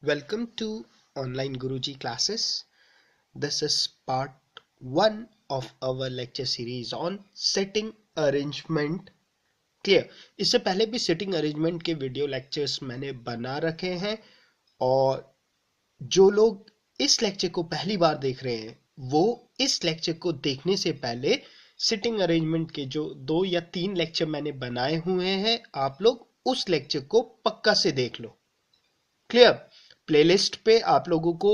Welcome to Online Guruji classes. This is part 1 of our lecture series on setting arrangement. Clear? इससे पहले भी setting arrangement के video lectures मैंने बना रखे हैं और जो लोग इस लेक्चर को पहली बार देख रहे हैं वो इस लेक्चर को देखने से पहले सिटिंग अरेंजमेंट के जो 2 या 3 लेक्चर मैंने बनाए हुए हैं आप लोग उस लेक्चर को पक्का से देख लो। क्लियर? प्लेलिस्ट पे आप लोगों को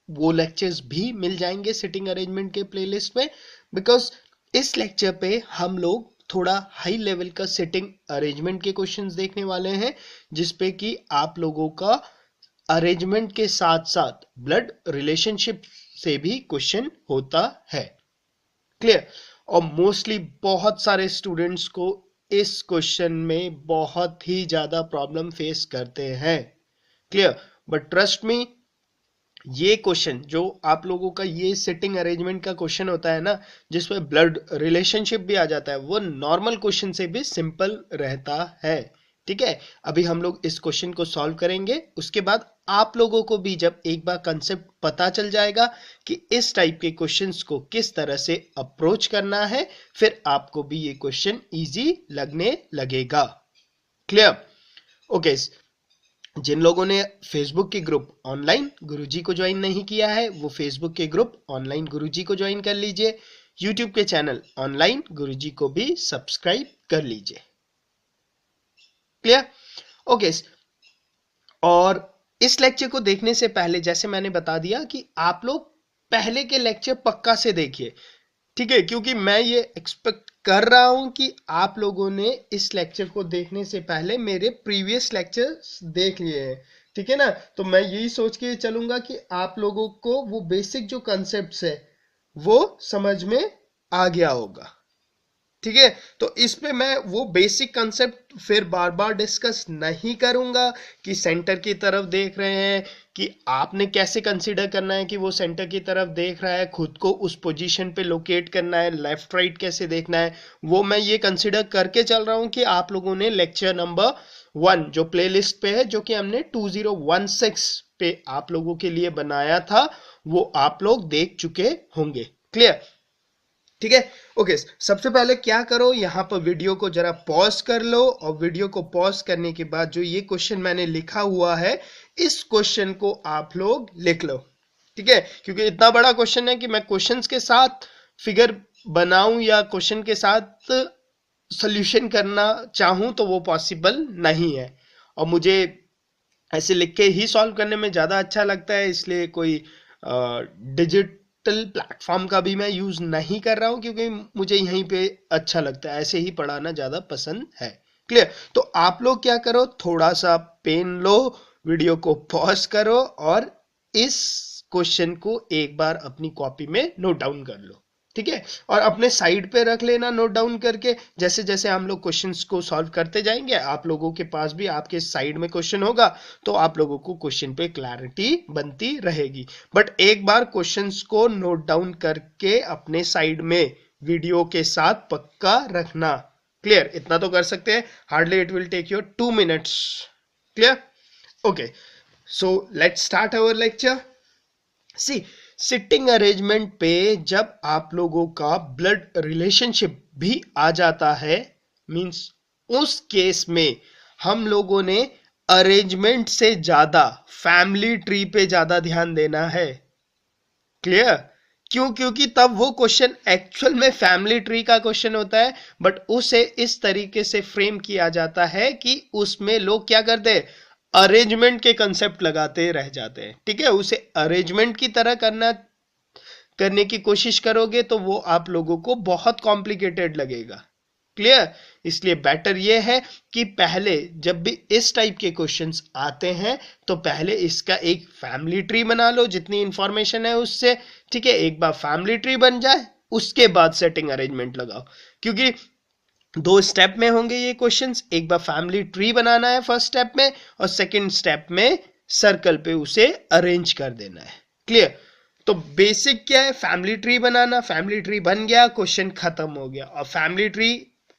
वो लेक्चर्स भी मिल जाएंगे सिटिंग अरेंजमेंट के प्लेलिस्ट में, बिकॉज इस लेक्चर पे हम लोग थोड़ा हाई लेवल का सिटिंग अरेंजमेंट के क्वेश्चंस देखने वाले हैं जिसपे कि आप लोगों का अरेंजमेंट के साथ साथ ब्लड रिलेशनशिप से भी क्वेश्चन होता है। क्लियर? और मोस्टली बहुत सारे स्टूडेंट्स को इस क्वेश्चन में बहुत ही ज्यादा प्रॉब्लम फेस करते हैं। क्लियर? बट ट्रस्ट मी, ये क्वेश्चन जो आप लोगों का ये सेटिंग अरेंजमेंट का क्वेश्चन होता है ना जिसमें ब्लड रिलेशनशिप भी आ जाता है, वो नॉर्मल क्वेश्चन से भी सिंपल रहता है। ठीक है, अभी हम लोग इस क्वेश्चन को सॉल्व करेंगे, उसके बाद आप लोगों को भी जब एक बार कंसेप्ट पता चल जाएगा कि इस टाइप के क्वेश्चंस को किस तरह से अप्रोच करना है, फिर आपको भी ये क्वेश्चन इजी लगने लगेगा। क्लियर? ओके, जिन लोगों ने फेसबुक के ग्रुप ऑनलाइन गुरुजी को ज्वाइन नहीं किया है वो फेसबुक के ग्रुप ऑनलाइन गुरुजी को ज्वाइन कर लीजिए। यूट्यूब के चैनल ऑनलाइन गुरुजी को भी सब्सक्राइब कर लीजिए। क्लियर? ओके, और इस लेक्चर को देखने से पहले जैसे मैंने बता दिया कि आप लोग पहले के लेक्चर पक्का से देखिए। ठीक है, क्योंकि मैं ये एक्सपेक्ट कर रहा हूं कि आप लोगों ने इस लेक्चर को देखने से पहले मेरे प्रीवियस लेक्चर्स देख लिए हैं। ठीक है ना, तो मैं यही सोच के चलूंगा कि आप लोगों को वो बेसिक जो कॉन्सेप्ट्स है वो समझ में आ गया होगा। ठीक है, तो इस पे मैं वो बेसिक कंसेप्ट फिर बार बार डिस्कस नहीं करूंगा कि सेंटर की तरफ देख रहे हैं कि आपने कैसे कंसीडर करना है कि वो सेंटर की तरफ देख रहा है, खुद को उस पोजीशन पे लोकेट करना है, लेफ्ट राइट कैसे देखना है, वो मैं ये कंसीडर करके चल रहा हूं कि आप लोगों ने लेक्चर नंबर 1 जो प्लेलिस्ट पे है जो कि हमने 2016 पे आप लोगों के लिए बनाया था वो आप लोग देख चुके होंगे। क्लियर? ठीक है, ओके, सबसे पहले क्या करो, यहां पर वीडियो को जरा पॉज कर लो और वीडियो को पॉज करने के बाद जो ये क्वेश्चन मैंने लिखा हुआ है इस क्वेश्चन को आप लोग लिख लो। ठीक है, क्योंकि इतना बड़ा क्वेश्चन है कि मैं क्वेश्चंस के साथ फिगर बनाऊं या क्वेश्चन के साथ सॉल्यूशन करना चाहूं तो वो पॉसिबल नहीं है और मुझे ऐसे लिख के ही सॉल्व करने में ज्यादा अच्छा लगता है, इसलिए कोई डिजिटल प्लेटफॉर्म का भी मैं यूज नहीं कर रहा हूं क्योंकि मुझे यहीं पे अच्छा लगता है, ऐसे ही पढ़ाना ज्यादा पसंद है। क्लियर? तो आप लोग क्या करो, थोड़ा सा पेन लो, वीडियो को पॉज करो और इस क्वेश्चन को एक बार अपनी कॉपी में नोट डाउन कर लो। ठीक है, और अपने साइड पे रख लेना नोट डाउन करके। जैसे जैसे हम लोग क्वेश्चंस को सॉल्व करते जाएंगे आप लोगों के पास भी आपके साइड में क्वेश्चन होगा तो आप लोगों को क्वेश्चन पे क्लैरिटी बनती रहेगी। बट एक बार क्वेश्चंस को नोट डाउन करके अपने साइड में वीडियो के साथ पक्का रखना। क्लियर? इतना तो कर सकते हैं, hardly it will take your 2 minutes. Clear? Okay, so let's start our lecture. See, sitting arrangement पे जब आप लोगों का ब्लड रिलेशनशिप भी आ जाता है, मींस उस केस में हम लोगों ने अरेंजमेंट से ज्यादा फैमिली ट्री पे ज्यादा ध्यान देना है। क्लियर? क्यों? क्योंकि तब वो क्वेश्चन एक्चुअल में फैमिली ट्री का क्वेश्चन होता है बट उसे इस तरीके से फ्रेम किया जाता है कि उसमें लोग क्या करते हैं, अरेंजमेंट के कंसेप्ट लगाते रह जाते हैं। ठीक है, उसे अरेंजमेंट की तरह करने की कोशिश करोगे तो वो आप लोगों को बहुत कॉम्प्लिकेटेड लगेगा। क्लियर? इसलिए बेटर ये है कि पहले जब भी इस टाइप के क्वेश्चंस आते हैं तो पहले इसका एक फैमिली ट्री बना लो जितनी इंफॉर्मेशन है उससे। ठीक है, एक बार फैमिली ट्री बन जाए उसके बाद सेटिंग अरेंजमेंट लगाओ, क्योंकि 2 स्टेप में होंगे ये क्वेश्चंस। एक बार फैमिली ट्री बनाना है फर्स्ट स्टेप में और सेकंड स्टेप में सर्कल पे उसे अरेंज कर देना है। क्लियर? तो बेसिक क्या है, फैमिली ट्री बनाना। फैमिली ट्री बन गया, क्वेश्चन खत्म हो गया। और फैमिली ट्री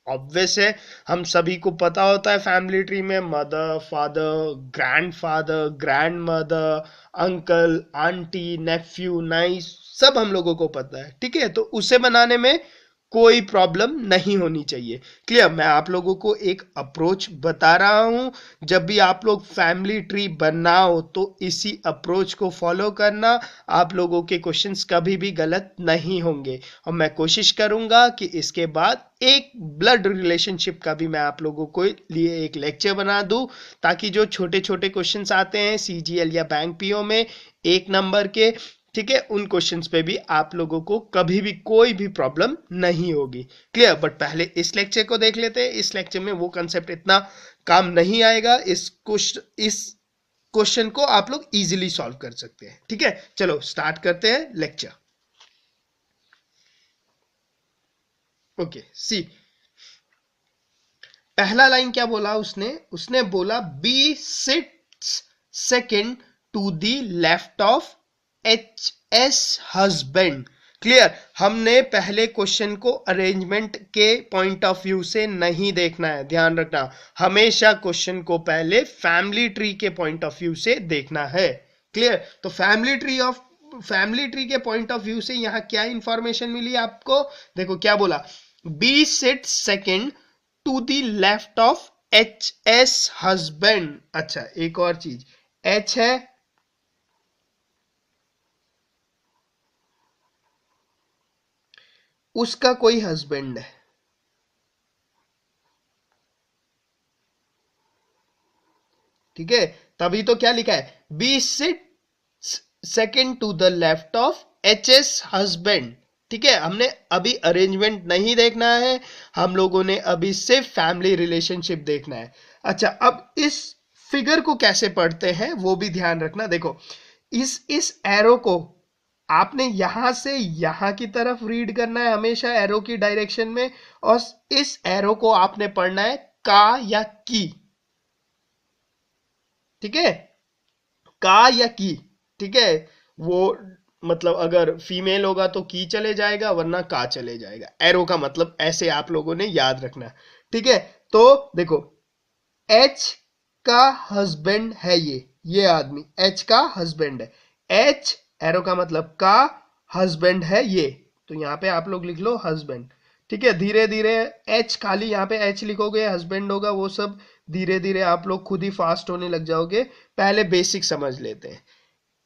ऑब्वियस है, हम सभी को पता होता है फैमिली ट्री में mother, father, grandfather, grandmother, uncle, aunty, nephew, niece, सब हम लोगों को पता है। ठीक है, तो उसे बनाने में कोई प्रॉब्लम नहीं होनी चाहिए। क्लियर? मैं आप लोगों को एक अप्रोच बता रहा हूं, जब भी आप लोग फैमिली ट्री बनाओ तो इसी अप्रोच को फॉलो करना, आप लोगों के क्वेश्चंस कभी भी गलत नहीं होंगे। और मैं कोशिश करूंगा कि इसके बाद एक ब्लड रिलेशनशिप का भी मैं आप लोगों को लिए एक लेक्चर बना दूं, ताकि जो छोटे छोटे क्वेश्चंस आते हैं सीजीएल या बैंक पीओ में 1 नंबर के, ठीक है, उन क्वेश्चंस पे भी आप लोगों को कभी भी कोई भी प्रॉब्लम नहीं होगी। क्लियर? बट पहले इस लेक्चर को देख लेते हैं। इस लेक्चर में वो कंसेप्ट इतना काम नहीं आएगा। इस क्वेश्चन को आप लोग इजीली सॉल्व कर सकते हैं। ठीक है, चलो स्टार्ट करते हैं लेक्चर। ओके, सी पहला लाइन क्या बोला उसने बोला B sits second to the left of H's husband. Clear? हमने पहले क्वेश्चन को अरेंजमेंट के पॉइंट ऑफ व्यू से नहीं देखना है, ध्यान रखना। हमेशा क्वेश्चन को पहले फैमिली ट्री के पॉइंट ऑफ व्यू से देखना है। क्लियर? तो फैमिली ट्री के पॉइंट ऑफ व्यू से यहां क्या इंफॉर्मेशन मिली आपको? देखो क्या बोला, B sit second to the left of H's husband. अच्छा, एक और चीज, एच है, उसका कोई हस्बैंड है। ठीक है, तभी तो क्या लिखा है, B sit second to the left of H's husband. ठीक है, हमने अभी अरेंजमेंट नहीं देखना है, हम लोगों ने अभी सिर्फ फैमिली रिलेशनशिप देखना है। अच्छा, अब इस फिगर को कैसे पढ़ते हैं वो भी ध्यान रखना। देखो, इस एरो को आपने यहां से यहां की तरफ रीड करना है, हमेशा एरो की डायरेक्शन में, और इस एरो को आपने पढ़ना है का या की। ठीक है, का या की। ठीक है, वो मतलब अगर फीमेल होगा तो की चले जाएगा, वरना का चले जाएगा। एरो का मतलब ऐसे आप लोगों ने याद रखना। ठीक है, तो देखो, एच का हस्बैंड है ये आदमी एच का हस्बैंड है। एच एरो का मतलब का, हस्बैंड है ये, तो यहां पे आप लोग लिख लो हस्बैंड। ठीक है, धीरे धीरे एच खाली यहां पे एच लिखोगे, हस्बैंड होगा, वो सब धीरे धीरे आप लोग खुद ही फास्ट होने लग जाओगे। पहले बेसिक समझ लेते हैं।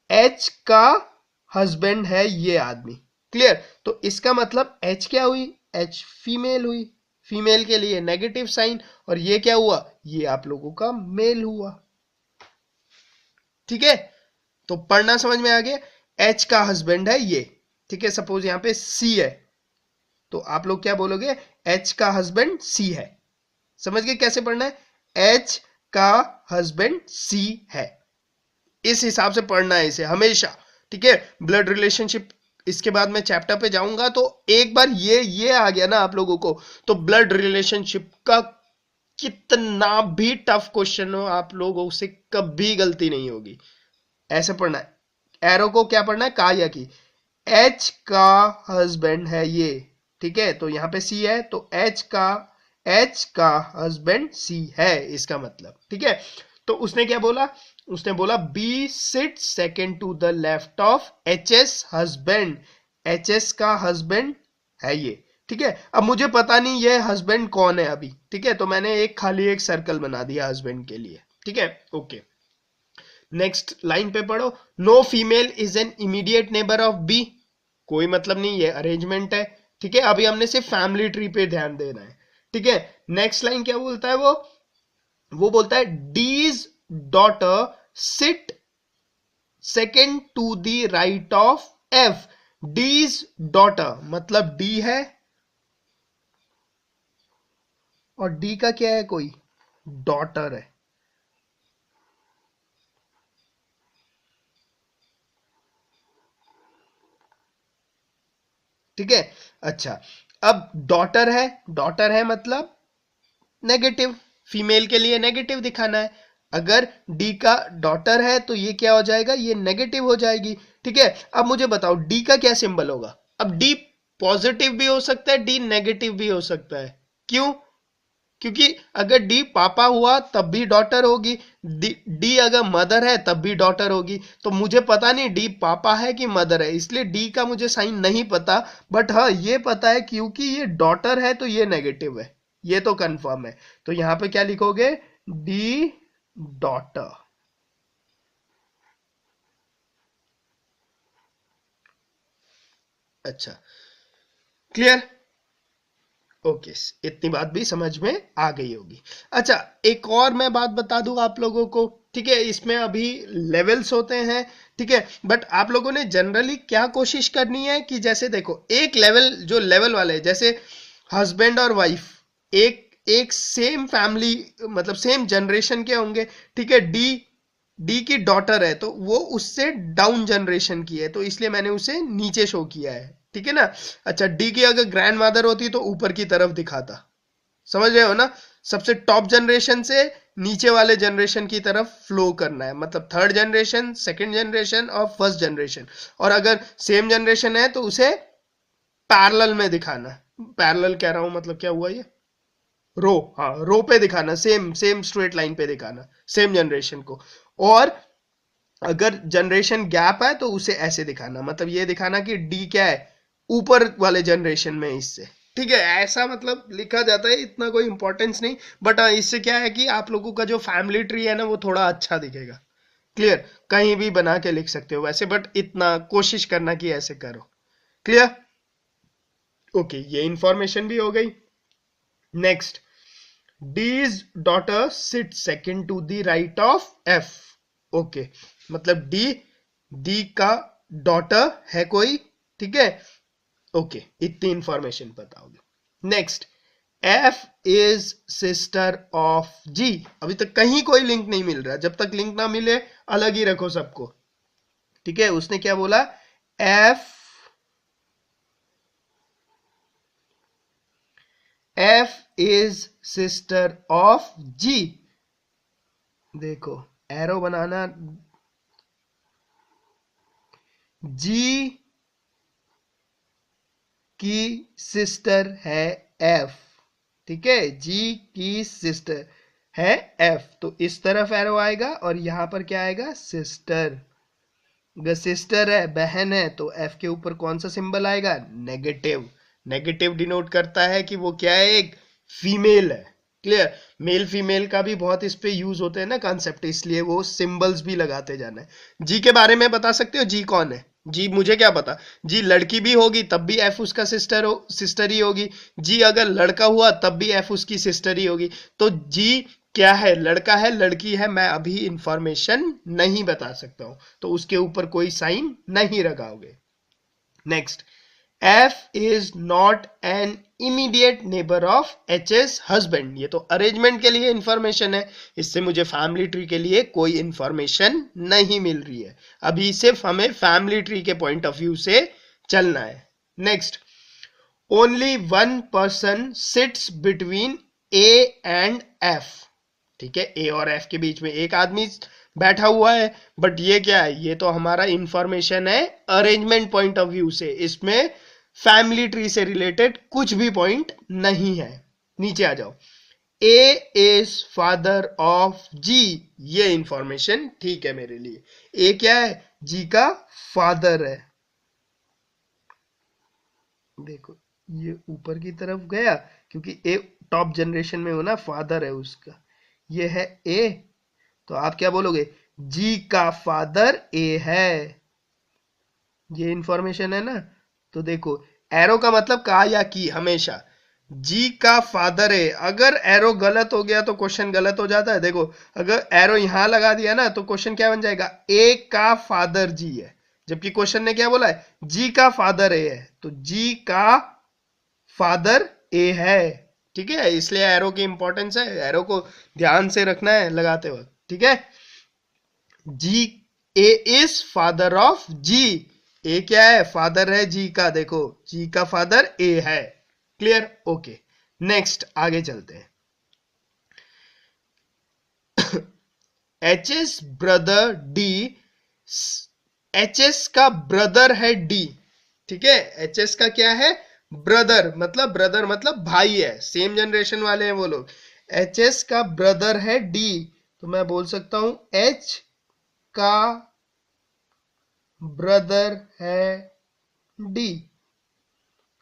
एच का हस्बैंड है ये आदमी। क्लियर? तो इसका मतलब एच क्या हुई, एच फीमेल हुई, फीमेल के लिए नेगेटिव साइन, और ये क्या हुआ, ये आप लोगों का मेल हुआ। ठीक है, तो पढ़ना समझ में आ गया। एच का हस्बैंड है ये। ठीक है, सपोज यहां पे सी है, तो आप लोग क्या बोलोगे, एच का हस्बैंड सी है। समझ गए कैसे पढ़ना है? एच का हस्बैंड सी है, इस हिसाब से पढ़ना है इसे हमेशा। ठीक है, ब्लड रिलेशनशिप इसके बाद मैं चैप्टर पे जाऊंगा, तो एक बार ये आ गया ना आप लोगों को, तो ब्लड रिलेशनशिप का कितना भी टफ क्वेश्चन हो, आप लोगों से कभी गलती नहीं होगी। ऐसे पढ़ना है, एरो को क्या पढ़ना है, का या की। एच का हस्बैंड है ये। ठीक है, तो यहां पे सी है, तो एच का हस्बैंड सी है, इसका मतलब। ठीक है, तो उसने क्या बोला, उसने बोला B sit second to the left of H's husband. H's का हस्बैंड है ये। ठीक है, अब मुझे पता नहीं ये हस्बैंड कौन है अभी। ठीक है, तो मैंने खाली एक सर्कल बना दिया हस्बैंड के लिए। ठीक है, ओके, नेक्स्ट लाइन पे पढ़ो, no female is an immediate neighbour of B. कोई मतलब नहीं, ये अरेंजमेंट है। ठीक है, अभी हमने सिर्फ फैमिली ट्री पे ध्यान देना है। ठीक है, नेक्स्ट लाइन क्या बोलता है, वो बोलता है D's daughter sit second to the right of F. D's daughter मतलब डी है, और डी का क्या है, कोई डॉटर है। ठीक है, अच्छा, अब डॉटर है मतलब नेगेटिव, फीमेल के लिए नेगेटिव दिखाना है। अगर डी का डॉटर है तो ये क्या हो जाएगा, ये नेगेटिव हो जाएगी। ठीक है, अब मुझे बताओ डी का क्या सिंबल होगा। अब डी पॉजिटिव भी हो सकता है, डी नेगेटिव भी हो सकता है। क्यों? क्योंकि अगर डी पापा हुआ तब भी डॉटर होगी, डी अगर मदर है तब भी डॉटर होगी। तो मुझे पता नहीं डी पापा है कि मदर है, इसलिए डी का मुझे साइन नहीं पता। बट हाँ ये पता है क्योंकि ये डॉटर है तो ये नेगेटिव है, ये तो कंफर्म है। तो यहां पे क्या लिखोगे, डी डॉटर। अच्छा क्लियर, ओके इतनी बात भी समझ में आ गई होगी। अच्छा एक और मैं बात बता दूं आप लोगों को, ठीक है, इसमें अभी लेवल्स होते हैं, ठीक है, बट आप लोगों ने जनरली क्या कोशिश करनी है कि जैसे देखो एक लेवल जो लेवल वाले, जैसे हस्बैंड और वाइफ एक एक सेम फैमिली मतलब सेम जनरेशन के होंगे, ठीक है, डी की डॉटर है तो वो उससे डाउन जनरेशन की है, तो इसलिए मैंने उसे नीचे शो किया है, ठीक है ना। अच्छा डी की अगर ग्रैंड मदर होती तो ऊपर की तरफ दिखाता, समझ रहे हो ना, सबसे टॉप जनरेशन से नीचे वाले जनरेशन की तरफ फ्लो करना है, मतलब थर्ड जनरेशन, सेकंड जनरेशन और फर्स्ट जनरेशन। और अगर सेम जनरेशन है तो उसे पैरेलल में दिखाना, पैरेलल कह रहा हूं मतलब क्या हुआ ये, रो, हाँ रो पे दिखाना, सेम सेम स्ट्रेट लाइन पे दिखाना सेम जनरेशन को। और अगर जनरेशन गैप है तो उसे ऐसे दिखाना, मतलब ये दिखाना कि डी क्या है ऊपर वाले जनरेशन में इससे, ठीक है, ऐसा मतलब लिखा जाता है, इतना कोई इंपॉर्टेंस नहीं। बट इससे क्या है कि आप लोगों का जो फैमिली ट्री है ना वो थोड़ा अच्छा दिखेगा। क्लियर, कहीं भी बना के लिख सकते हो वैसे, बट इतना कोशिश करना कि ऐसे करो। क्लियर, ओके ये इंफॉर्मेशन भी हो गई। Next, D's daughter sit second to the right of F. Okay मतलब डी का डॉटर है कोई, ठीक है, ओके इतनी इंफॉर्मेशन बताओगे। Next, F is sister of G. अभी तक कहीं कोई लिंक नहीं मिल रहा, जब तक लिंक ना मिले अलग ही रखो सबको, ठीक है। उसने क्या बोला, एफ इज सिस्टर ऑफ जी। देखो एरो बनाना, जी की सिस्टर है एफ, ठीक है, जी की सिस्टर है एफ, तो इस तरफ एरो आएगा और यहां पर क्या आएगा, सिस्टर। अगर सिस्टर है बहन है तो एफ के ऊपर कौन सा सिंबल आएगा, नेगेटिव। नेगेटिव डिनोट करता है कि वो क्या है, एक फीमेल है। क्लियर, मेल फीमेल का भी बहुत इस पे यूज होते हैं ना कॉन्सेप्ट, इसलिए वो सिंबल्स भी लगाते जाना है। जी के बारे में बता सकते हो, जी कौन है, जी मुझे क्या पता, जी लड़की भी होगी तब भी एफ उसका सिस्टर ही होगी, जी अगर लड़का हुआ तब भी एफ उसकी सिस्टर ही होगी। तो जी क्या है, लड़का है लड़की है, मैं अभी इंफॉर्मेशन नहीं बता सकता हूं, तो उसके ऊपर कोई साइन नहीं लगाओगे। Next, F is not an immediate neighbor of H's husband। ये तो अरेंजमेंट के लिए इंफॉर्मेशन है, इससे मुझे फैमिली ट्री के लिए कोई इंफॉर्मेशन नहीं मिल रही है। अभी सिर्फ हमें फैमिली ट्री के पॉइंट ऑफ व्यू से चलना है। Next, only one person sits between A and F, ठीक है, ए और एफ के बीच में एक आदमी बैठा हुआ है। बट ये क्या है, ये तो हमारा इंफॉर्मेशन है अरेंजमेंट पॉइंट ऑफ व्यू से, इसमें फैमिली ट्री से रिलेटेड कुछ भी पॉइंट नहीं है। नीचे आ जाओ, ए इज फादर ऑफ जी, ये इंफॉर्मेशन ठीक है मेरे लिए। ए क्या है, जी का फादर है। देखो ये ऊपर की तरफ गया क्योंकि ए टॉप जनरेशन में हो ना, फादर है उसका, ये है ए, तो आप क्या बोलोगे, जी का फादर ए है, ये इंफॉर्मेशन है ना। तो देखो एरो का मतलब का या की, हमेशा जी का फादर है, अगर एरो गलत हो गया तो क्वेश्चन गलत हो जाता है। देखो अगर एरो यहां लगा दिया ना तो क्वेश्चन क्या बन जाएगा, ए का फादर जी है, जबकि क्वेश्चन ने क्या बोला है, जी का फादर ए है, तो जी का फादर ए है, ठीक है, इसलिए एरो की इंपॉर्टेंस है, एरो को ध्यान से रखना है लगाते वक्त, ठीक है। जी, ए इज फादर ऑफ जी, ए क्या है, फादर है जी का, देखो जी का फादर ए है। Clear, okay. नेक्स्ट आगे चलते हैं। H S brother D, H S का ब्रदर है डी, ठीक है, एच एस का क्या है, ब्रदर मतलब भाई है, सेम जनरेशन वाले हैं वो लोग। एच का ब्रदर है डी, तो मैं बोल सकता हूं एच का ब्रदर है डी।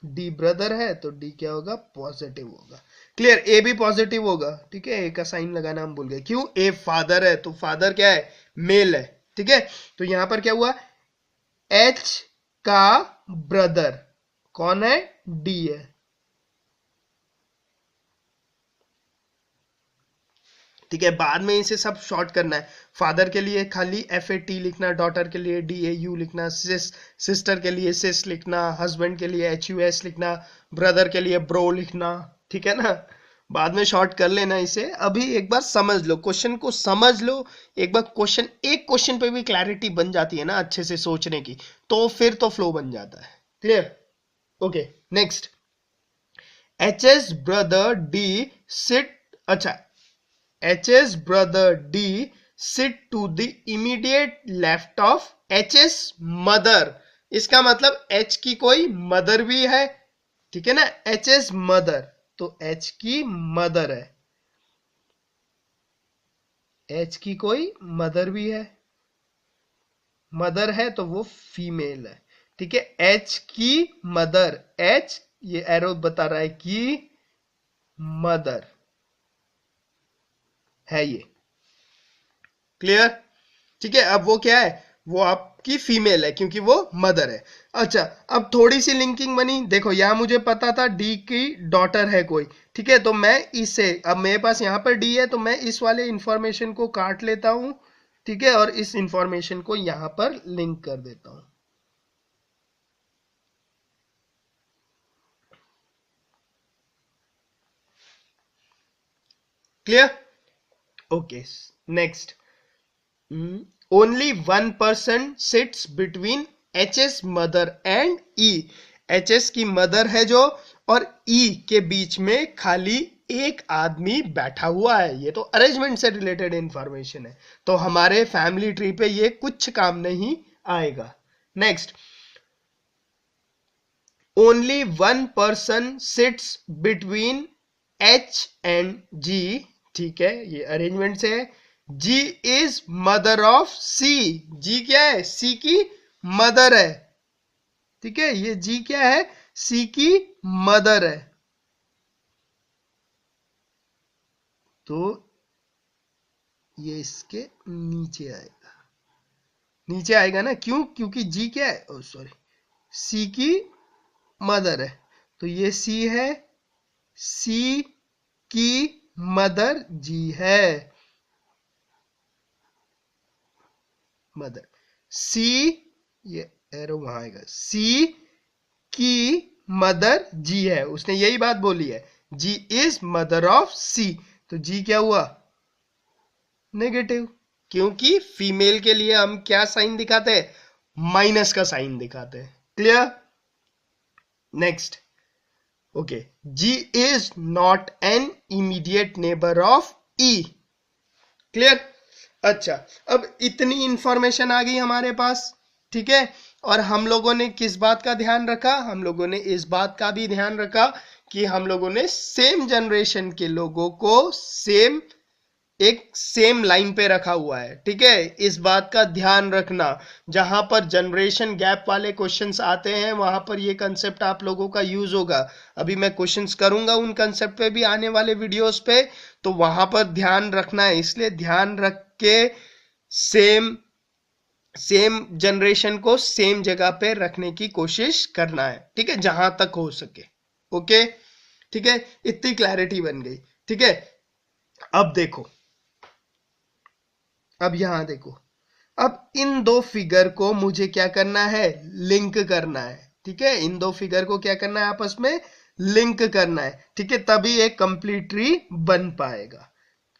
डी ब्रदर है तो डी क्या होगा, पॉजिटिव होगा। क्लियर, ए भी पॉजिटिव होगा। ठीक है, ए का साइन लगाना हम भूल गए। क्यों, ए फादर है तो फादर क्या है, मेल है। ठीक है, तो यहां पर क्या हुआ, एच का ब्रदर कौन है, डी है। ठीक है, बाद में इसे सब शॉर्ट करना है। फादर के लिए खाली एफ ए टी लिखना, डॉटर के लिए डी ए यू लिखना, सिस्टर के लिए सिस लिखना, हस्बैंड के लिए एच यू एस लिखना, ब्रदर के लिए ब्रो लिखना। ठीक है ना, बाद में शॉर्ट कर लेना इसे। अभी एक बार समझ लो, क्वेश्चन को समझ लो एक बार। क्वेश्चन, एक क्वेश्चन पे भी क्लैरिटी बन जाती है ना अच्छे से सोचने की, तो फिर तो फ्लो बन जाता है। Clear, okay next. H's brother D sit, अच्छा, H's brother D sit to the immediate left of H's mother। इसका मतलब H की कोई मदर भी है। ठीक है ना, H's मदर, तो H की मदर है, H की कोई मदर भी है। मदर है तो वो फीमेल है। ठीक है, H की मदर, H ये एरो बता रहा है कि मदर है ये। क्लियर, ठीक है, अब वो क्या है, वो आपकी फीमेल है क्योंकि वो मदर है। अच्छा, अब थोड़ी सी लिंकिंग बनी। देखो यहां मुझे पता था डी की डॉटर है कोई। ठीक है, तो मैं इसे, अब मेरे पास यहां पर डी है तो मैं इस वाले इंफॉर्मेशन को काट लेता हूं। ठीक है, और इस इंफॉर्मेशन को यहां पर लिंक कर देता हूं। Clear, okay next. Only one person sits between H mother and E. H की मदर है जो, और ई के बीच में खाली एक आदमी बैठा हुआ है। ये तो अरेंजमेंट से रिलेटेड इंफॉर्मेशन है, तो हमारे फैमिली ट्री पे ये कुछ काम नहीं आएगा। Next, only one person sits between H and G. ठीक है, ये अरेंजमेंट से है। G is mother of C. G क्या है, सी की मदर है। ठीक है, ये जी क्या है, सी की मदर है। तो ये इसके नीचे आएगा, नीचे आएगा ना, क्यों, क्योंकि जी क्या है, ओ सॉरी, सी की मदर है। तो ये सी है, सी की मदर जी है। मदर, सी, ये एरो वहां आएगा, सी की मदर जी है। उसने यही बात बोली है, जी इज मदर ऑफ सी। तो जी क्या हुआ, नेगेटिव, क्योंकि फीमेल के लिए हम क्या साइन दिखाते हैं, माइनस का साइन दिखाते हैं। Clear, next. Okay, G is not an immediate neighbour of E. Clear, अच्छा, अब इतनी इंफॉर्मेशन आ गई हमारे पास। ठीक है, और हम लोगों ने किस बात का ध्यान रखा, हम लोगों ने इस बात का भी ध्यान रखा कि हम लोगों ने सेम जनरेशन के लोगों को एक सेम लाइन पे रखा हुआ है। ठीक है, इस बात का ध्यान रखना, जहां पर जनरेशन गैप वाले क्वेश्चंस आते हैं वहां पर ये कंसेप्ट आप लोगों का यूज होगा। अभी मैं क्वेश्चंस करूंगा उन कंसेप्ट पे भी आने वाले वीडियोस पे, तो वहां पर ध्यान रखना है। इसलिए ध्यान रख के सेम जनरेशन को सेम जगह पे रखने की कोशिश करना है। ठीक है, जहां तक हो सके। ओके, ठीक है, इतनी क्लैरिटी बन गई। ठीक है, अब देखो, अब यहां देखो, अब इन दो फिगर को मुझे क्या करना है, लिंक करना है। ठीक है, इन दो फिगर को क्या करना है, आपस में लिंक करना है। ठीक है, तभी एक कंप्लीट ट्री बन पाएगा।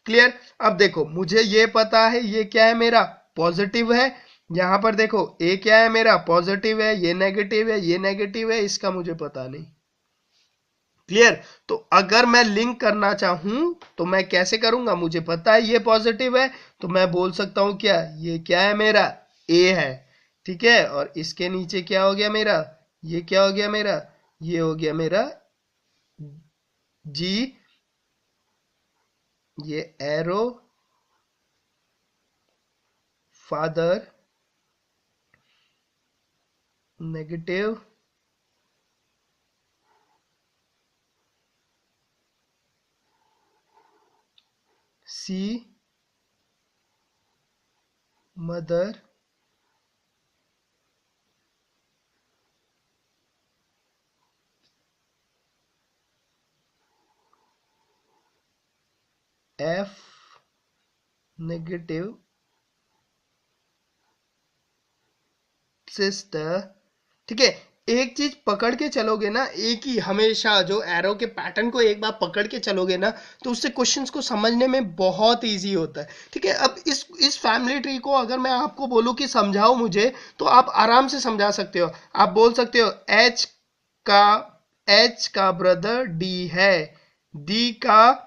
क्लियर, अब देखो मुझे ये पता है ये क्या है, मेरा पॉजिटिव है। यहां पर देखो ए क्या है, मेरा पॉजिटिव है, ये नेगेटिव है, ये नेगेटिव है, इसका मुझे पता नहीं। क्लियर, तो अगर मैं लिंक करना चाहूं तो मैं कैसे करूंगा, मुझे पता है ये पॉजिटिव है, तो मैं बोल सकता हूं क्या, ये क्या है, मेरा ए है। ठीक है, और इसके नीचे क्या हो गया मेरा, ये क्या हो गया मेरा, ये हो गया मेरा जी ये एरो फादर नेगेटिव सी मदर एफ नेगेटिव सिस्टर। ठीक है, एक चीज पकड़ के चलोगे ना, एक ही हमेशा जो एरो के पैटर्न को एक बार पकड़ के चलोगे ना, तो उससे क्वेश्चंस को समझने में बहुत इजी होता है। ठीक है, अब इस फैमिली ट्री को अगर मैं आपको बोलूं कि समझाओ मुझे, तो आप आराम से समझा सकते हो। आप बोल सकते हो एच का ब्रदर डी है, डी का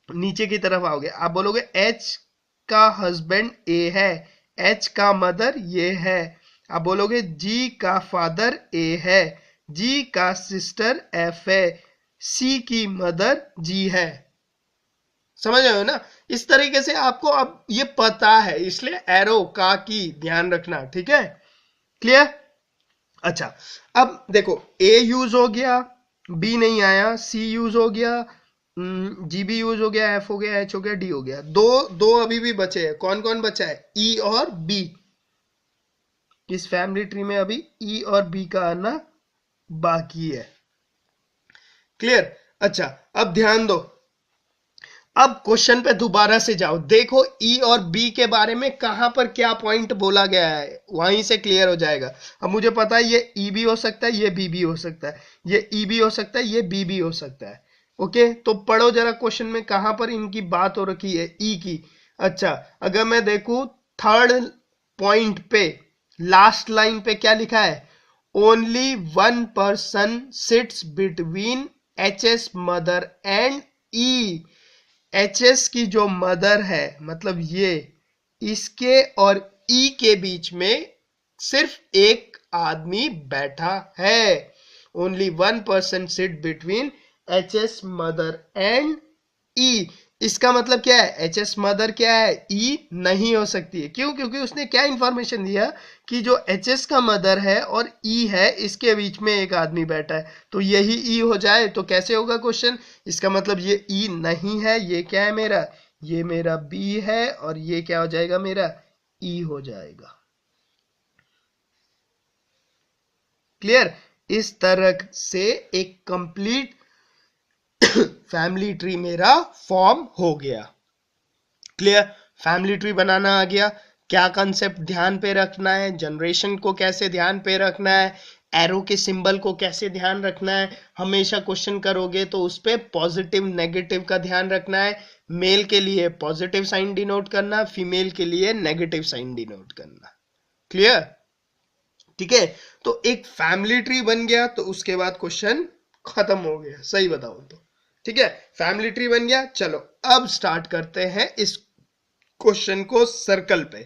नीचे की तरफ आओगे, आप बोलोगे एच का हस्बैंड ए है, एच का मदर ये है। आप बोलोगे जी का फादर ए है, जी का सिस्टर एफ है, सी की मदर जी है। समझ रहे हो ना? इस तरीके से आपको अब ये पता है, इसलिए एरो का की ध्यान रखना। ठीक है, क्लियर? अच्छा, अब देखो ए यूज हो गया, बी नहीं आया, सी यूज हो गया, जी भी यूज हो गया, एफ हो गया, एच हो गया, डी हो गया। दो अभी भी बचे हैं। कौन कौन बचा है? ई और बी। इस फैमिली ट्री में अभी ई और बी का आना बाकी है। क्लियर? अच्छा, अब ध्यान दो, अब क्वेश्चन पे दोबारा से जाओ, देखो ई और बी के बारे में कहां पर क्या पॉइंट बोला गया है, वहीं से क्लियर हो जाएगा। अब मुझे पता है ये ई भी हो सकता है, ये बी भी हो सकता है, ये ई भी हो सकता है, ये बी भी हो सकता है। ओके, तो पढ़ो जरा क्वेश्चन में कहां पर इनकी बात हो रखी है, ई की। अच्छा, अगर मैं देखूं थर्ड पॉइंट पे लास्ट लाइन पे क्या लिखा है? Only one person sits between H's mother and E. H S की जो मदर है, मतलब ये, इसके और ई के बीच में सिर्फ एक आदमी बैठा है। Only one person sit between H's mother and E. इसका मतलब क्या है? एच एस मदर क्या है? ई नहीं हो सकती है। क्यों? क्योंकि उसने क्या इंफॉर्मेशन दिया कि जो एच एस का मदर है और ई है, इसके बीच में एक आदमी बैठा है, तो यही ई हो जाए। तो कैसे होगा क्वेश्चन? इसका मतलब ये ई नहीं है, ये क्या है मेरा? ये मेरा बी है, और ये क्या हो जाएगा? मेरा ई हो जाएगा। क्लियर? इस तरह से एक कंप्लीट फैमिली ट्री मेरा फॉर्म हो गया। क्लियर? फैमिली ट्री बनाना आ गया। क्या कंसेप्ट ध्यान पे रखना है, जनरेशन को कैसे ध्यान पे रखना है, एरो के सिंबल को कैसे ध्यान रखना है। हमेशा क्वेश्चन करोगे तो उस पे पॉजिटिव नेगेटिव का ध्यान रखना है। मेल के लिए पॉजिटिव साइन डिनोट करना, फीमेल के लिए नेगेटिव साइन डिनोट करना। क्लियर? ठीक है, तो एक फैमिली ट्री बन गया, तो उसके बाद क्वेश्चन खत्म हो गया, सही बताओ तो। ठीक है, फैमिली ट्री बन गया। चलो अब स्टार्ट करते हैं इस क्वेश्चन को सर्कल पे।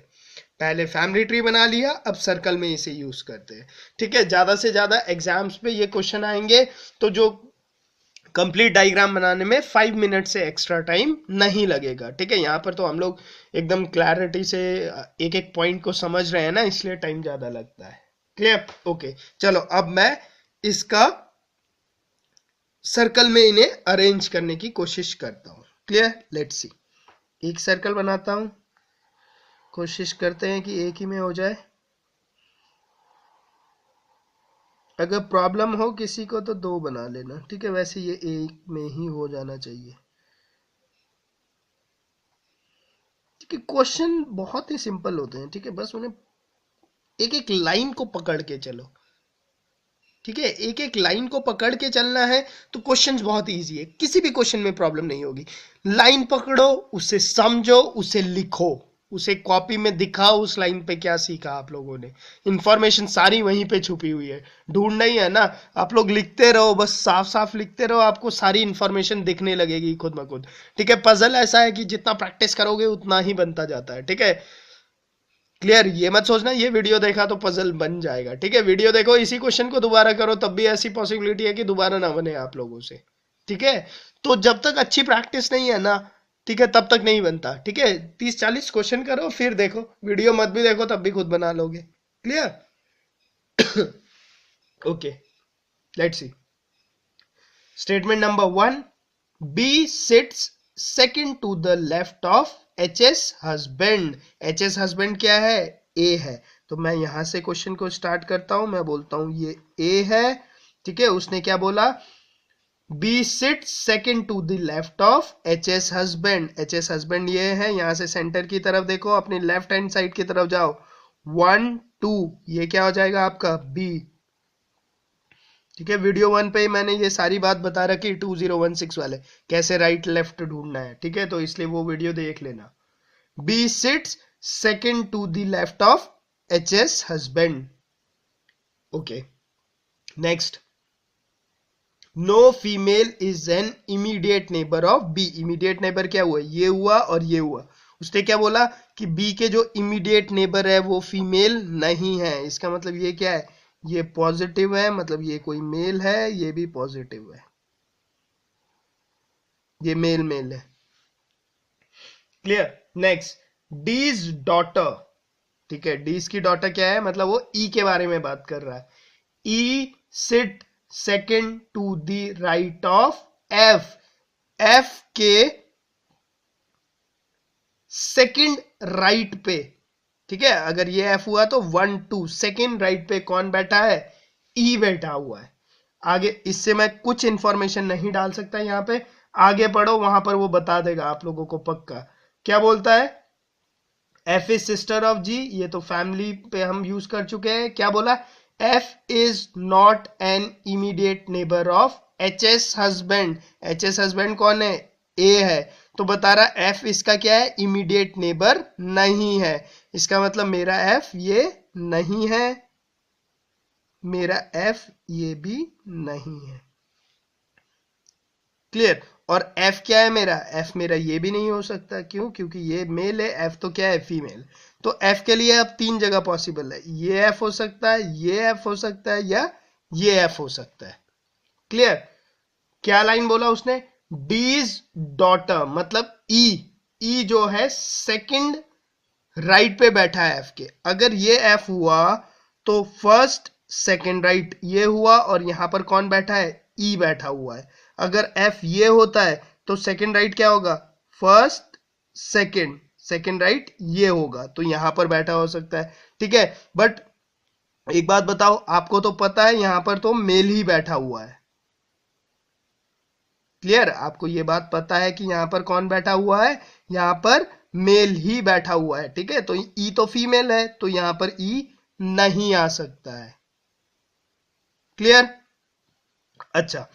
पहले फैमिली ट्री बना लिया, अब सर्कल में इसे यूज करते हैं। ठीक है, ज्यादा से ज्यादा एग्जाम्स पे ये क्वेश्चन आएंगे, तो जो कंप्लीट डायग्राम बनाने में 5 मिनट से एक्स्ट्रा टाइम नहीं लगेगा। ठीक है, यहाँ पर तो हम लोग एकदम क्लैरिटी से एक एक पॉइंट को समझ रहे हैं ना, इसलिए टाइम ज्यादा लगता है। क्लियर? ओके, चलो अब मैं इसका सर्कल में इन्हें अरेंज करने की कोशिश करता हूं। क्लियर? लेट्स सी, एक सर्कल बनाता हूं, कोशिश करते हैं कि एक ही में हो जाए। अगर प्रॉब्लम हो किसी को तो दो बना लेना। ठीक है, वैसे ये एक में ही हो जाना चाहिए। ठीक है, क्वेश्चन बहुत ही सिंपल होते हैं। ठीक है, बस उन्हें एक एक लाइन को पकड़ के चलो। ठीक है, एक एक लाइन को पकड़ के चलना है, तो क्वेश्चंस बहुत इजी है, किसी भी क्वेश्चन में प्रॉब्लम नहीं होगी। लाइन पकड़ो, उसे समझो, उसे लिखो, उसे कॉपी में दिखाओ, उस लाइन पे क्या सीखा आप लोगों ने। इंफॉर्मेशन सारी वहीं पे छुपी हुई है, ढूंढना ही है ना। आप लोग लिखते रहो, बस साफ साफ लिखते रहो, आपको सारी इंफॉर्मेशन दिखने लगेगी खुद ब खुद। ठीक है, पजल ऐसा है कि जितना प्रैक्टिस करोगे उतना ही बनता जाता है। ठीक है, क्लियर? ये मत सोचना ये वीडियो देखा तो पजल बन जाएगा। ठीक है, वीडियो देखो, इसी क्वेश्चन को दोबारा करो, तब भी ऐसी पॉसिबिलिटी है कि दोबारा ना बने आप लोगों से। ठीक है, तो जब तक अच्छी प्रैक्टिस नहीं है ना, ठीक है, तब तक नहीं बनता। ठीक है, 30-40 क्वेश्चन करो, फिर देखो, वीडियो मत भी देखो, तब भी खुद बना लोगे। Clear? Okay, let's see. Statement number 1, B sits second to the left of H's. Husband. H's. Husband क्या है? ए है। तो मैं यहां से क्वेश्चन को स्टार्ट करता हूं, मैं बोलता हूं ये ए है। ठीक है, उसने क्या बोला? B sit second to the left of H's. Husband. H's. Husband ये है, यहां से सेंटर की तरफ देखो, अपनी लेफ्ट हैंड साइड की तरफ जाओ, 1 2, ये क्या हो जाएगा आपका? बी। ठीक है, वीडियो 1 पे मैंने ये सारी बात बता रखी, 2016 वाले, कैसे राइट लेफ्ट ढूंढना है। ठीक है, तो इसलिए वो वीडियो देख लेना। B sits second to the left of H's. Husband. Okay, next. No female is an immediate neighbour of B. Immediate neighbour क्या हुआ? ये हुआ और ये हुआ। उसने क्या बोला कि बी के जो इमीडिएट नेबर है वो फीमेल नहीं है। इसका मतलब ये क्या है? ये पॉजिटिव है, मतलब ये कोई मेल है, ये भी पॉजिटिव है, ये मेल मेल है। क्लियर? Next, D's daughter. ठीक है, डीज की डॉटर क्या है? मतलब वो ई के बारे में बात कर रहा है। E sit second to the right of F. F के सेकेंड राइट पे। ठीक है, अगर ये एफ हुआ तो 1 2, सेकेंड राइट पे कौन बैठा है? ई बैठा हुआ है। आगे इससे मैं कुछ इंफॉर्मेशन नहीं डाल सकता यहां पे, आगे पढ़ो, वहां पर वो बता देगा आप लोगों को पक्का। क्या बोलता है? F is sister of G, ये तो फैमिली पे हम यूज कर चुके हैं। क्या बोला? F is not an immediate neighbour of H's. Husband. H's. Husband कौन है? ए है। तो बता रहा एफ इसका क्या है? इमीडिएट नेबर नहीं है। इसका मतलब मेरा एफ ये नहीं है, मेरा एफ ये भी नहीं है। क्लियर? और एफ क्या है मेरा? एफ मेरा ये भी नहीं हो सकता। क्यों? क्योंकि ये मेल है, एफ तो क्या है? फीमेल। तो एफ के लिए अब 3 जगह पॉसिबल है, ये एफ हो सकता है, ये एफ हो सकता है, या ये एफ हो सकता है। क्लियर? क्या लाइन बोला उसने? डीज डॉटर, मतलब ई जो है सेकंड राइट पे बैठा है एफ के। अगर ये एफ हुआ तो फर्स्ट सेकंड राइट ये हुआ, और यहां पर कौन बैठा है? ई बैठा हुआ है। अगर एफ ये होता है तो सेकंड राइट क्या होगा? फर्स्ट सेकंड, सेकंड राइट ये होगा, तो यहां पर बैठा हो सकता है। ठीक है, बट एक बात बताओ, आपको तो पता है यहां पर तो मेल ही बैठा हुआ है। क्लियर? आपको ये बात पता है कि यहां पर कौन बैठा हुआ है? यहां पर मेल ही बैठा हुआ है। ठीक है, तो ई तो फीमेल है, तो यहां पर ई नहीं आ सकता है। क्लियर? अच्छा,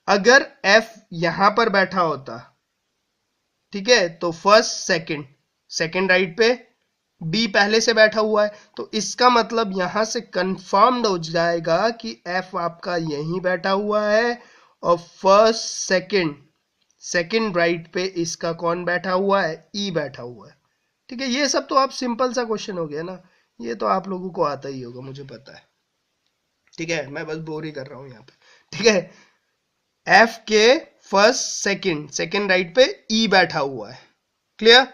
अगर एफ यहां पर बैठा होता, ठीक है, तो फर्स्ट सेकंड, सेकंड राइट पे बी पहले से बैठा हुआ है, तो इसका मतलब यहां से कंफर्म्ड हो जाएगा कि एफ आपका यहीं बैठा हुआ है, और फर्स्ट सेकंड, सेकंड राइट पे इसका कौन बैठा हुआ है? ई बैठा हुआ है। ठीक है, ये सब तो आप सिंपल सा क्वेश्चन हो गया ना, ये तो आप लोगों को आता ही होगा, मुझे पता है। ठीक है, मैं बस बोर ही कर रहा हूं यहाँ पे। ठीक है, एफ के फर्स्ट सेकंड, सेकंड राइट पे ई बैठा हुआ है। क्लियर?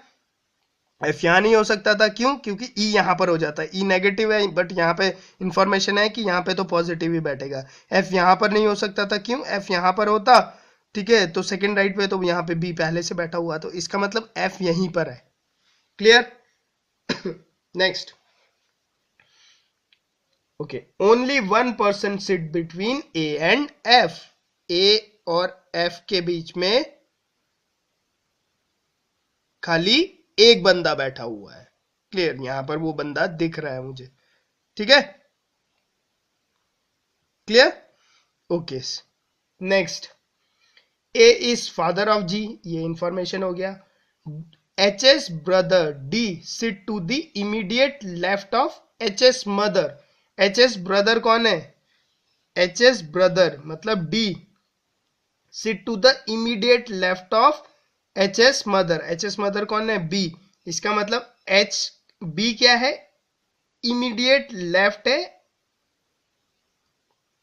एफ यहां नहीं हो सकता था, क्यों? क्योंकि ई यहां पर हो जाता है, ई नेगेटिव है, बट यहां पे इंफॉर्मेशन है कि यहां पे तो पॉजिटिव ही बैठेगा। एफ यहां पर नहीं हो सकता था, क्यों? एफ यहां पर होता, ठीक है, तो सेकंड राइट पे तो यहां पे बी पहले से बैठा हुआ, तो इसका मतलब एफ यहीं पर है। Clear? Next. Okay, only one person sit between A and F. A और एफ के बीच में खाली एक बंदा बैठा हुआ है। क्लियर? यहां पर वो बंदा दिख रहा है मुझे। ठीक है, clear? Okay, next. A is father of G, ये इंफॉर्मेशन हो गया। H's brother D sit to the immediate left of H's mother. H's brother कौन है? एच एस ब्रदर मतलब D sit to the immediate left of H's mother. H's mother कौन है? B. इसका मतलब H B क्या है? Immediate left है।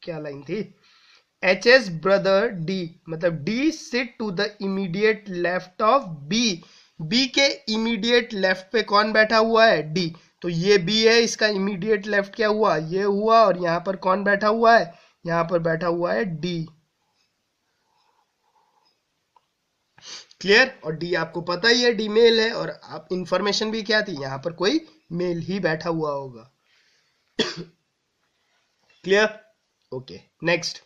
क्या लाइन थी? H's brother D, मतलब D sit to the immediate left of B, B के immediate left पे कौन बैठा हुआ है? D। तो ये B है, इसका immediate left क्या हुआ? ये हुआ। और यहां पर कौन बैठा हुआ है? यहां पर बैठा हुआ है D। क्लियर? और डी आपको पता ही है डी मेल है, और आप इंफॉर्मेशन भी क्या थी, यहां पर कोई मेल ही बैठा हुआ होगा। Clear? Okay, next.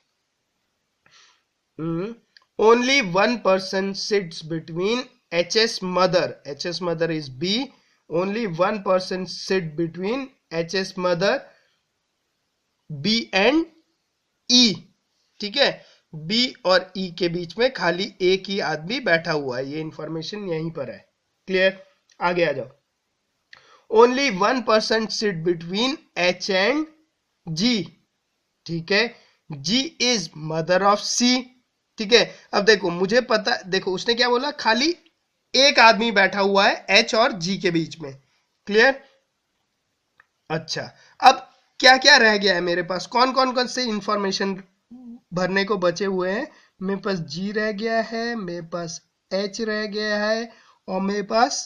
Only one person sits between HS mother, HS mother is B, only one person sit between HS mother B and E, ठीक है? B और E के बीच में खाली एक ही आदमी बैठा हुआ है, ये इंफॉर्मेशन यहीं पर है। क्लियर? आगे आ जाओ। Only one person sit between H and G, ठीक है? G is mother of C, ठीक है? अब देखो, मुझे पता, देखो उसने क्या बोला, खाली एक आदमी बैठा हुआ है H और G के बीच में। क्लियर? अच्छा, अब क्या क्या रह गया है मेरे पास, कौन से इंफॉर्मेशन भरने को बचे हुए हैं? मेरे पास G रह गया है, मेरे पास H रह गया है, और मेरे पास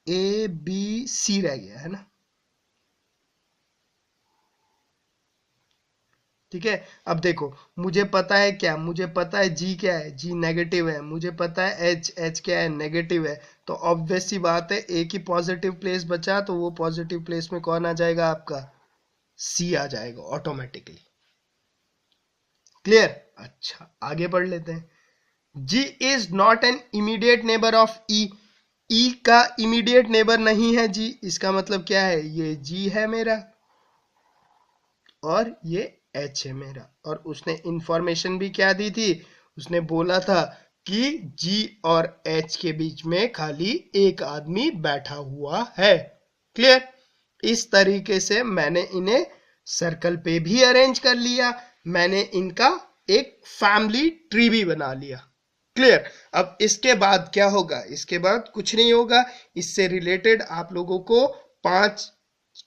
A B C रह गया है ना, ठीक है? अब देखो, मुझे पता है क्या, मुझे पता है G क्या है, G नेगेटिव है, मुझे पता है H क्या है, नेगेटिव है। तो ऑब्वियस सी बात है, एक ही पॉजिटिव प्लेस बचा, तो वो पॉजिटिव प्लेस में कौन आ जाएगा? आपका C आ जाएगा ऑटोमेटिकली। क्लियर? अच्छा, आगे पढ़ लेते हैं। G is not an immediate neighbour of E, E का इमीडिएट नेबर नहीं है G, इसका मतलब क्या है? ये G है मेरा और ये H है मेरा, और उसने इंफॉर्मेशन भी क्या दी थी? उसने बोला था कि G और H के बीच में खाली एक आदमी बैठा हुआ है। क्लियर? इस तरीके से मैंने इन्हें सर्कल पे भी अरेंज कर लिया, मैंने इनका एक फैमिली ट्री भी बना लिया। क्लियर? अब इसके बाद क्या होगा? इसके बाद कुछ नहीं होगा, इससे रिलेटेड आप लोगों को 5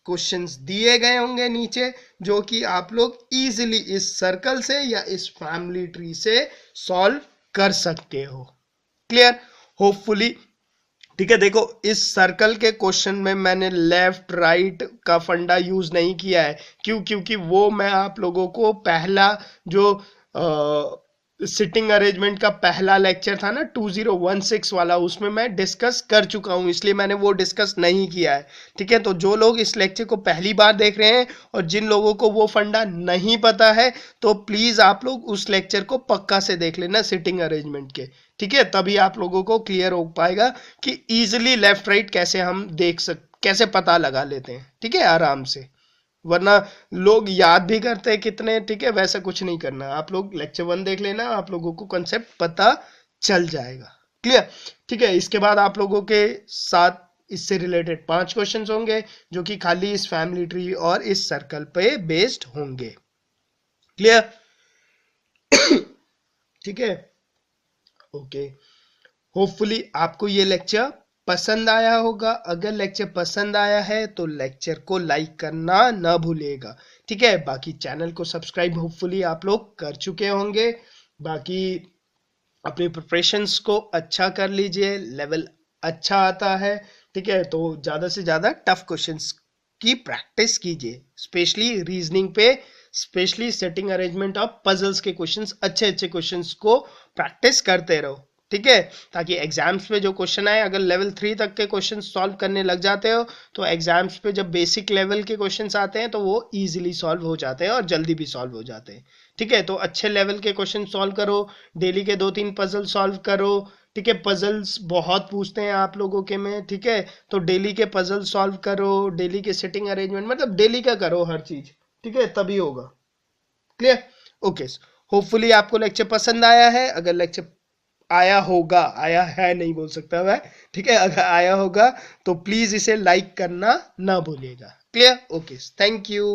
क्वेश्चंस दिए गए होंगे नीचे, जो कि आप लोग इजीली इस सर्कल से या इस फैमिली ट्री से सॉल्व कर सकते हो। क्लियर? होपफुली, ठीक है? देखो, इस सर्कल के क्वेश्चन में मैंने लेफ्ट राइट का फंडा यूज नहीं किया है। क्यों? क्योंकि वो मैं आप लोगों को पहला जो सिटिंग अरेंजमेंट का पहला लेक्चर था ना 2016 वाला, उसमें मैं डिस्कस कर चुका हूं, इसलिए मैंने वो डिस्कस नहीं किया है। ठीक है? तो जो लोग इस लेक्चर को पहली बार देख रहे हैं और जिन लोगों को वो फंडा नहीं पता है, तो प्लीज आप लोग उस लेक्चर को पक्का से देख लेना सिटिंग अरेंजमेंट के। ठीक है? तभी आप लोगों को क्लियर हो पाएगा कि इजिली लेफ्ट राइट कैसे हम कैसे पता लगा लेते हैं। ठीक है? आराम से, वरना लोग याद भी करते हैं कितने। ठीक है? वैसा कुछ नहीं करना, आप लोग लेक्चर 1 देख लेना, आप लोगों को कंसेप्ट पता चल जाएगा। क्लियर? ठीक है? इसके बाद आप लोगों के साथ इससे रिलेटेड 5 क्वेश्चंस होंगे, जो कि खाली इस फैमिली ट्री और इस सर्कल पे बेस्ड होंगे। क्लियर? ठीक है? ओके, होपफुली आपको ये लेक्चर पसंद आया होगा। अगर लेक्चर पसंद आया है तो लेक्चर को लाइक करना ना भूलिएगा। ठीक है? बाकी चैनल को सब्सक्राइब होपफुली आप लोग कर चुके होंगे। बाकी अपनी प्रिपरेशंस को अच्छा कर लीजिए, लेवल अच्छा आता है। ठीक है? तो ज़्यादा से ज़्यादा टफ क्वेश्चंस की प्रैक्टिस कीजिए, स्पेशली रीजनिंग पे, specially setting arrangement of puzzles के क्वेश्चंस, अच्छे क्वेश्चंस को प्रैक्टिस करते रहो। ठीक है? ताकि एग्जाम्स पे जो क्वेश्चन आए, अगर लेवल 3 तक के क्वेश्चन सॉल्व करने लग जाते हो, तो एग्जाम्स पे जब बेसिक लेवल के क्वेश्चंस आते हैं तो वो इजीली सॉल्व हो जाते हैं और जल्दी भी सॉल्व हो जाते हैं। ठीक है? तो अच्छे लेवल के क्वेश्चन सॉल्व करो, डेली के 2-3 पजल सॉल्व करो। ठीक है? पजल्स बहुत पूछते हैं आप लोगों के में। ठीक है? तो डेली के पजल सॉल्व करो, डेली के सिटिंग अरेंजमेंट, मतलब डेली का करो हर चीज। ठीक है? तभी होगा। क्लियर? ओके, होपफुली आपको लेक्चर पसंद आया है। अगर लेक्चर आया होगा, आया है नहीं बोल सकता मैं, ठीक है? अगर आया होगा तो प्लीज इसे लाइक करना ना भूलिएगा। क्लियर? Okay, thank you.